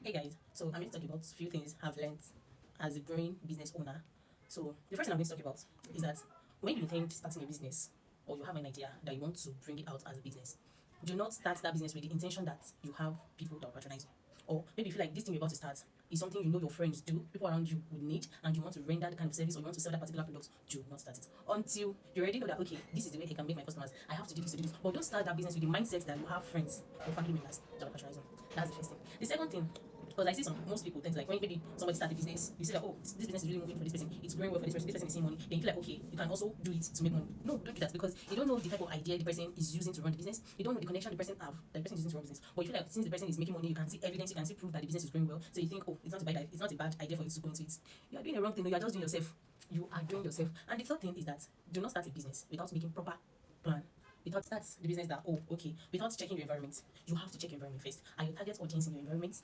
Hey guys, so I'm going to talk about a few things I've learned as a growing business owner. So the first thing I'm going to talk about is that when you intend starting a business or you have an idea that you want to bring it out as a business, do not start that business with the intention that you have people that will patronize you. Or maybe you feel like this thing you're about to start is something you know your friends do, people around you would need, and you want to render that kind of service or you want to sell that particular product, do not start it. Until you already know that, okay, this is the way I can make my customers. I have to do this, to do this. But don't start that business with the mindset that you have friends or family members that will patronize you. That's the first thing. The second thing, because I see most people tend to like when maybe somebody start a business, you see that, oh, this business is really moving for this person, it's growing well for this person is seeing money, then you feel like, okay, you can also do it to make money. No, don't do that, because you don't know the type of idea the person is using to run the business. You don't know the connection the person have that the person is using to run business. But you feel like since the person is making money, you can see evidence, you can see proof that the business is growing well. So you think, oh, it's not a bad idea for you to go into it. You are doing the wrong thing. No, you are just doing yourself. You are doing yourself. And the third thing is that do not start a business without making proper plan. Without that's the business that, oh, okay, without checking your environment. You have to check your environment first. Are your target audience in your environment?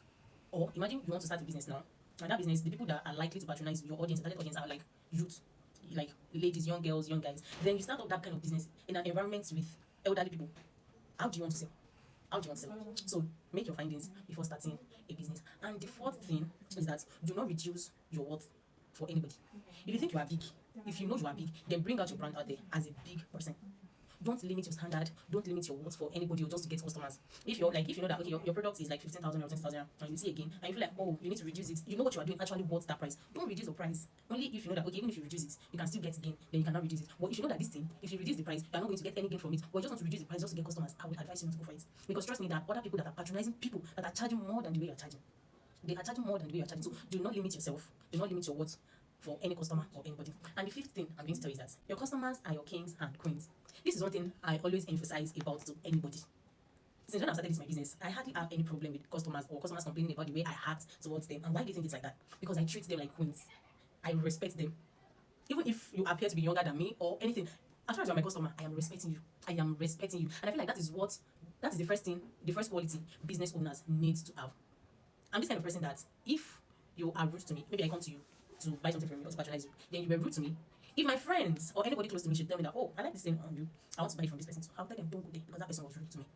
Or imagine you want to start a business now, and that business, the people that are likely to patronize your audience, target audience, are like youth, like ladies, young girls, young guys. Then you start up that kind of business in an environment with elderly people. How do you want to sell? How do you want to sell? So make your findings before starting a business. And the fourth thing is that do not reduce your worth for anybody. If you think you are big, if you know you are big, then bring out your brand out there as a big person. Don't limit your standard, don't limit your worth for anybody or just to get customers. If you know that, okay, your product is like 15,000 or 20,000, and you see again and you feel like, oh, you need to reduce it, you know what you are doing actually worth that price, don't reduce your price. Only if you know that, okay, even if you reduce it, you can still get gain, then you cannot reduce it. But if you know that this thing, if you reduce the price, you are not going to get any gain from it, but you just want to reduce the price just to get customers, I would advise you not to go for it. Because trust me that other people that are patronizing people that are charging more than the way you are charging, they are charging more than the way you are charging. So do not limit yourself, do not limit your worth for any customer or anybody. And the fifth thing I'm going to tell you is that your customers are your kings and queens. This is one thing I always emphasize about to anybody. Since when I started this my business, I hardly have any problem with customers or customers complaining about the way I act towards them. And why do you think it's like that? Because I treat them like queens. I respect them. Even if you appear to be younger than me or anything, as far as you're my customer, I am respecting you. I am respecting you. And I feel like that is the first thing, the first quality business owners need to have. I'm this kind of person that if you are rude to me, maybe I come to you to buy something from you or to patronize you, then you were rude to me. If my friends or anybody close to me should tell me that, oh, I like this thing on you, I want to buy it from this person, so I'll tell them don't go there because that person was rude to me.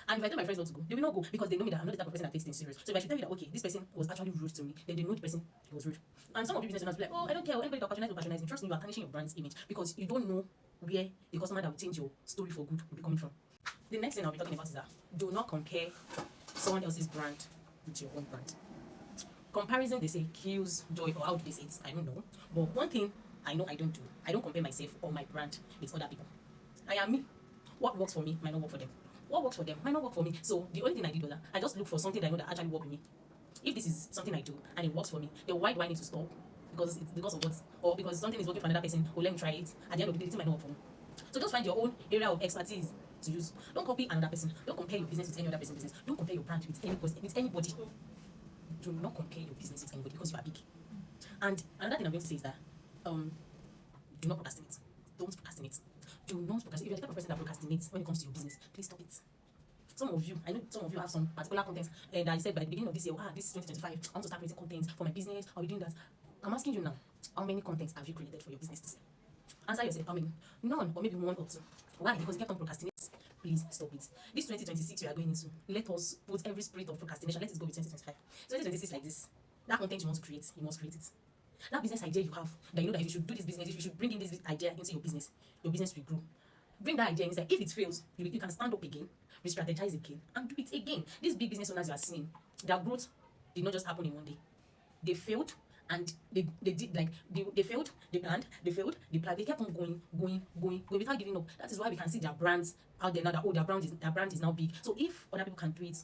And if I tell my friends not to go, they will not go because they know me that I'm not the type of person that takes things serious. So if I should tell you that, okay, this person was actually rude to me, then they know the person was rude. And some of you business owners will be like, oh, I don't care, anybody that patronize will patronize me. Trust me, you are tarnishing your brand's image because you don't know where the customer that will change your story for good will be coming from. The next thing I'll be talking about is that do not compare someone else's brand with your own brand. Comparison, they say, kills joy, or how do they say it? I don't know. But one thing I know I don't do, I don't compare myself or my brand with other people. I am me. What works for me might not work for them. What works for them might not work for me. So the only thing I did was that I just look for something that I know that actually works with me. If this is something I do and it works for me, then why do I need to stop? Because it's because of what? Or because something is working for another person, oh, let me try it. At the end of the day, it might not work for me. So just find your own area of expertise to use. Don't copy another person. Don't compare your business with any other person's business. Don't compare your brand with anybody. Do not compare your business with anybody because you are big. And another thing I'm going to say is that do not procrastinate. Don't procrastinate. Do not procrastinate. If you're the type of person that procrastinates when it comes to your business, please stop it. Some of you, I know some of you have some particular content that I said by the beginning of this year, this is 2025, I want to start creating content for my business, I'll be doing that. I'm asking you now, how many contents have you created for your business to sell? Answer yourself, how many? None, or maybe one or two. Why? Because you kept on procrastinating. Please stop it. This 2026 we are going into, let us put every spirit of procrastination, let it go with 2025. 2026 like this. That content you want to create, you must create it. That business idea you have, that you know that if you should do this business, if you should bring in this idea into your business will grow. Bring that idea inside. If it fails, you can stand up again, re-strategize again, and do it again. These big business owners you are seeing, their growth did not just happen in one day. They failed, and they did like they failed, they planned, they failed, they planned. They kept on going without giving up. That is why we can see their brands out there now. That their brand is now big. So if other people can do it,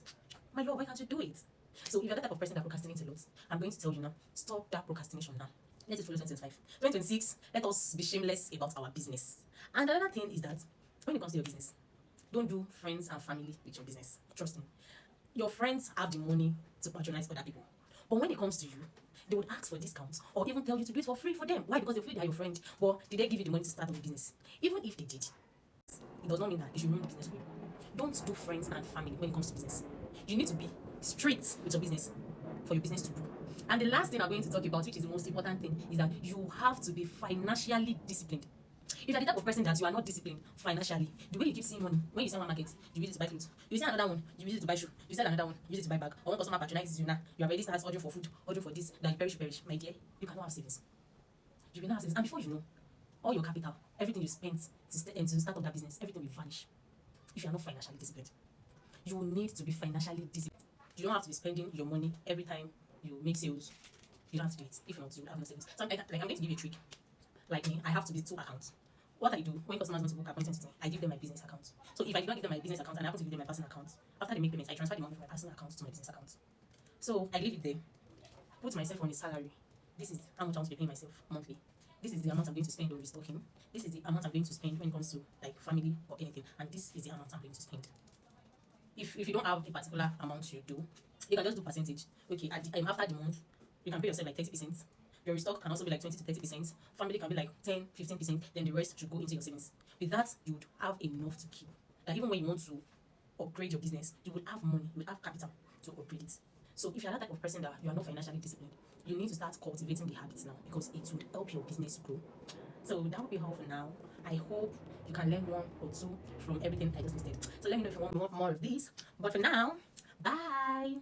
my lord, why can't you do it? So if you're the type of person that procrastinates a lot, I'm going to tell you now, stop that procrastination now. Let it follow 2025. 2026, let us be shameless about our business. And another thing is that when it comes to your business, don't do friends and family with your business. Trust me. Your friends have the money to patronize other people. But when it comes to you, they would ask for discounts or even tell you to do it for free for them. Why? Because they feel they are your friend. But did they give you the money to start a business? Even if they did, it does not mean that they should run the business for you. Don't do friends and family when it comes to business. You need to be strict with your business for your business to grow. And the last thing I'm going to talk about, which is the most important thing, is that you have to be financially disciplined. If you're the type of person that you are not disciplined financially, the way you keep seeing money, when you sell one market, you use it to buy clothes. You sell another one, you use it to buy shoe. You sell another one, you use it to buy bag. Or one customer patronizes you now, you already start ordering for food, ordering for this, that you perish. My dear, you cannot have savings. You will not have savings. And before you know, all your capital, everything you spent to start up that business, everything will vanish. If you are not financially disciplined, you will need to be financially disciplined. You don't have to be spending your money every time you make sales. You don't have to do it. If not, you have no savings. So I'm going to give you a trick. Like me, I have to be 2 accounts. What I do when customers want to book appointments with me, I give them my business account. So if I do not give them my business account and I happen to give them my personal account, after they make payments, I transfer the money from my personal account to my business account. So I leave it there, put myself on a salary. This is how much I want to be paying myself monthly. This is the amount I'm going to spend on restocking. This is the amount I'm going to spend when it comes to like family or anything. And this is the amount I'm going to spend. If you don't have a particular amount you do, you can just do percentage. Okay, after the month, you can pay yourself like 30%. Your restock can also be like 20 to 30%. Family can be like 10, 15%. Then the rest should go into your savings. With that, you would have enough to keep. That even when you want to upgrade your business, you will have money, you will have capital to upgrade it. So if you're that type of person that you are not financially disciplined, you need to start cultivating the habits now because it would help your business grow. So that will be all for now. I hope you can learn 1 or 2 from everything I just listed. So let me know if you want more of these. But for now, bye.